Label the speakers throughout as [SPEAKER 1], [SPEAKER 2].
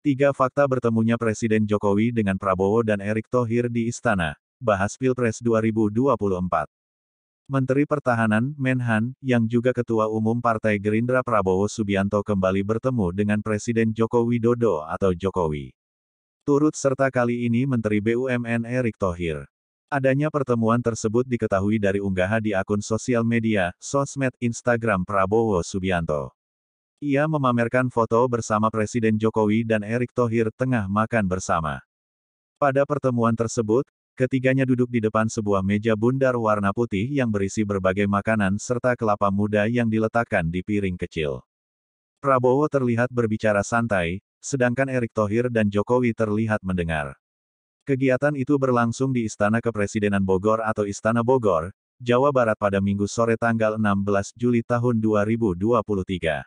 [SPEAKER 1] 3 fakta bertemunya Presiden Jokowi dengan Prabowo dan Erick Thohir di Istana. Bahas Pilpres 2024. Menteri Pertahanan, Menhan, yang juga Ketua Umum Partai Gerindra Prabowo Subianto kembali bertemu dengan Presiden Joko Widodo atau Jokowi. Turut serta kali ini Menteri BUMN Erick Thohir. Adanya pertemuan tersebut diketahui dari unggahan di akun sosial media, sosmed Instagram Prabowo Subianto. Ia memamerkan foto bersama Presiden Jokowi dan Erick Thohir tengah makan bersama. Pada pertemuan tersebut, ketiganya duduk di depan sebuah meja bundar warna putih yang berisi berbagai makanan serta kelapa muda yang diletakkan di piring kecil. Prabowo terlihat berbicara santai, sedangkan Erick Thohir dan Jokowi terlihat mendengar. Kegiatan itu berlangsung di Istana Kepresidenan Bogor atau Istana Bogor, Jawa Barat pada Minggu sore tanggal 16 Juli tahun 2023.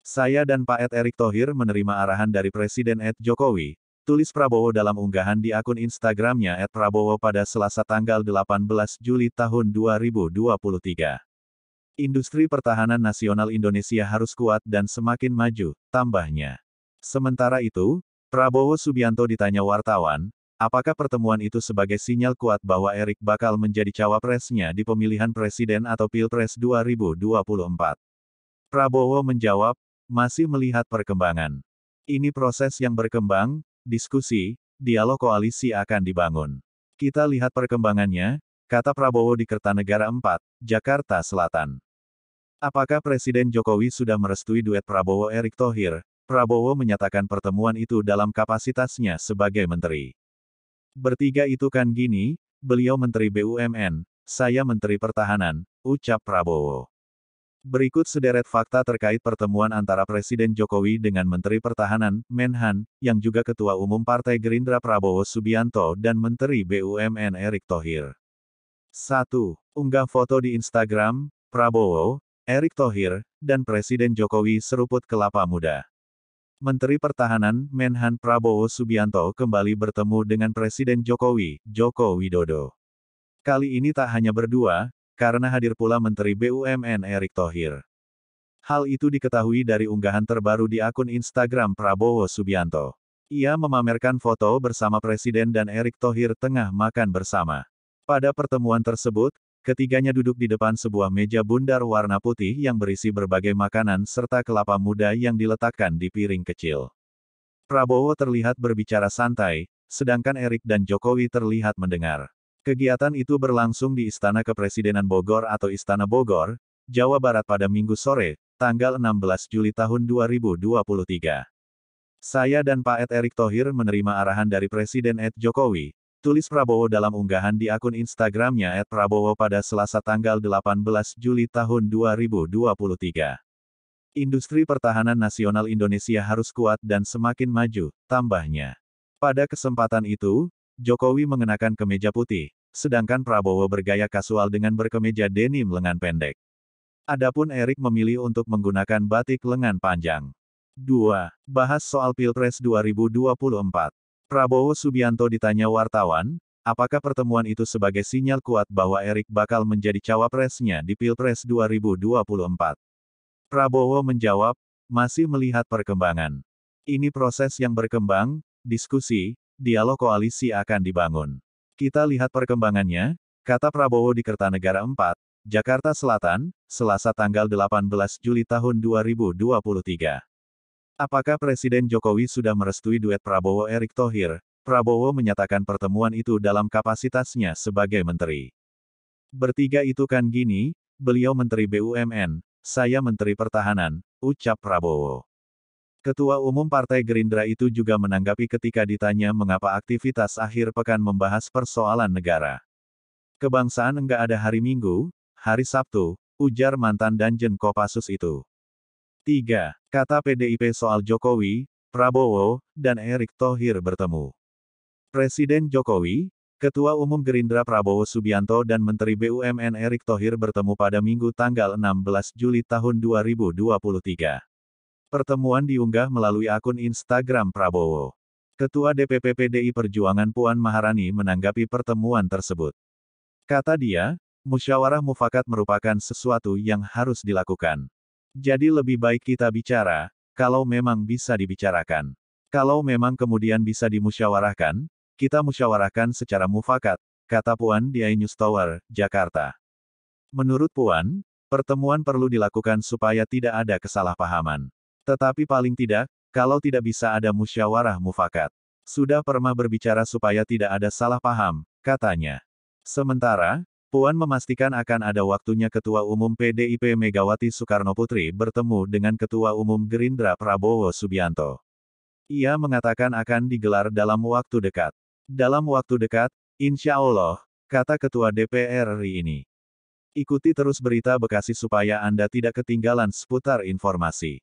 [SPEAKER 1] Saya dan Pak Erick Thohir menerima arahan dari Presiden Jokowi, tulis Prabowo dalam unggahan di akun Instagramnya @prabowo pada Selasa tanggal 18 Juli tahun 2023. Industri pertahanan nasional Indonesia harus kuat dan semakin maju, tambahnya. Sementara itu, Prabowo Subianto ditanya wartawan, apakah pertemuan itu sebagai sinyal kuat bahwa Erick bakal menjadi cawapresnya di pemilihan presiden atau Pilpres 2024. Prabowo menjawab, masih melihat perkembangan. Ini proses yang berkembang, diskusi, dialog koalisi akan dibangun. Kita lihat perkembangannya, kata Prabowo di Kertanegara 4, Jakarta Selatan. Apakah Presiden Jokowi sudah merestui duet Prabowo-Erick Thohir? Prabowo menyatakan pertemuan itu dalam kapasitasnya sebagai menteri. Bertiga itu kan gini, beliau Menteri BUMN, saya Menteri Pertahanan, ucap Prabowo. Berikut sederet fakta terkait pertemuan antara Presiden Jokowi dengan Menteri Pertahanan, Menhan, yang juga Ketua Umum Partai Gerindra Prabowo Subianto dan Menteri BUMN Erick Thohir. 1. Unggah foto di Instagram, Prabowo, Erick Thohir, dan Presiden Jokowi seruput kelapa muda. Menteri Pertahanan, Menhan Prabowo Subianto kembali bertemu dengan Presiden Jokowi, Joko Widodo. Kali ini tak hanya berdua, karena hadir pula Menteri BUMN Erick Thohir. Hal itu diketahui dari unggahan terbaru di akun Instagram Prabowo Subianto. Ia memamerkan foto bersama Presiden dan Erick Thohir tengah makan bersama. Pada pertemuan tersebut, ketiganya duduk di depan sebuah meja bundar warna putih yang berisi berbagai makanan serta kelapa muda yang diletakkan di piring kecil. Prabowo terlihat berbicara santai, sedangkan Erick dan Jokowi terlihat mendengar. Kegiatan itu berlangsung di Istana Kepresidenan Bogor atau Istana Bogor, Jawa Barat pada Minggu sore, tanggal 16 Juli tahun 2023. Saya dan Pak Erick Thohir menerima arahan dari Presiden Jokowi, tulis Prabowo dalam unggahan di akun Instagramnya @prabowo pada Selasa tanggal 18 Juli tahun 2023. Industri pertahanan nasional Indonesia harus kuat dan semakin maju, tambahnya. Pada kesempatan itu, Jokowi mengenakan kemeja putih, sedangkan Prabowo bergaya kasual dengan berkemeja denim lengan pendek. Adapun Erick memilih untuk menggunakan batik lengan panjang. 2. Bahas soal Pilpres 2024. Prabowo Subianto ditanya wartawan, apakah pertemuan itu sebagai sinyal kuat bahwa Erick bakal menjadi cawapresnya di Pilpres 2024. Prabowo menjawab, masih melihat perkembangan. Ini proses yang berkembang, diskusi, dialog koalisi akan dibangun. Kita lihat perkembangannya, kata Prabowo di Kertanegara 4, Jakarta Selatan, Selasa tanggal 18 Juli tahun 2023. Apakah Presiden Jokowi sudah merestui duet Prabowo-Erick Thohir? Prabowo menyatakan pertemuan itu dalam kapasitasnya sebagai menteri. Bertiga itu kan gini, beliau Menteri BUMN, saya Menteri Pertahanan, ucap Prabowo. Ketua Umum Partai Gerindra itu juga menanggapi ketika ditanya mengapa aktivitas akhir pekan membahas persoalan negara. Kebangsaan enggak ada hari Minggu, hari Sabtu, ujar mantan Danjen Kopassus itu. 3. Kata PDIP soal Jokowi, Prabowo, dan Erick Thohir bertemu. Presiden Jokowi, Ketua Umum Gerindra Prabowo Subianto dan Menteri BUMN Erick Thohir bertemu pada Minggu tanggal 16 Juli tahun 2023. Pertemuan diunggah melalui akun Instagram Prabowo. Ketua DPP PDI Perjuangan Puan Maharani menanggapi pertemuan tersebut. Kata dia, musyawarah mufakat merupakan sesuatu yang harus dilakukan. Jadi lebih baik kita bicara, kalau memang bisa dibicarakan. Kalau memang kemudian bisa dimusyawarahkan, kita musyawarahkan secara mufakat, kata Puan di iNews Tower, Jakarta. Menurut Puan, pertemuan perlu dilakukan supaya tidak ada kesalahpahaman. Tetapi paling tidak, kalau tidak bisa ada musyawarah mufakat. Sudah pernah berbicara supaya tidak ada salah paham, katanya. Sementara, Puan memastikan akan ada waktunya Ketua Umum PDIP Megawati Soekarnoputri bertemu dengan Ketua Umum Gerindra Prabowo Subianto. Ia mengatakan akan digelar dalam waktu dekat. Dalam waktu dekat, insya Allah, kata Ketua DPR RI ini. Ikuti terus berita Bekasi supaya Anda tidak ketinggalan seputar informasi.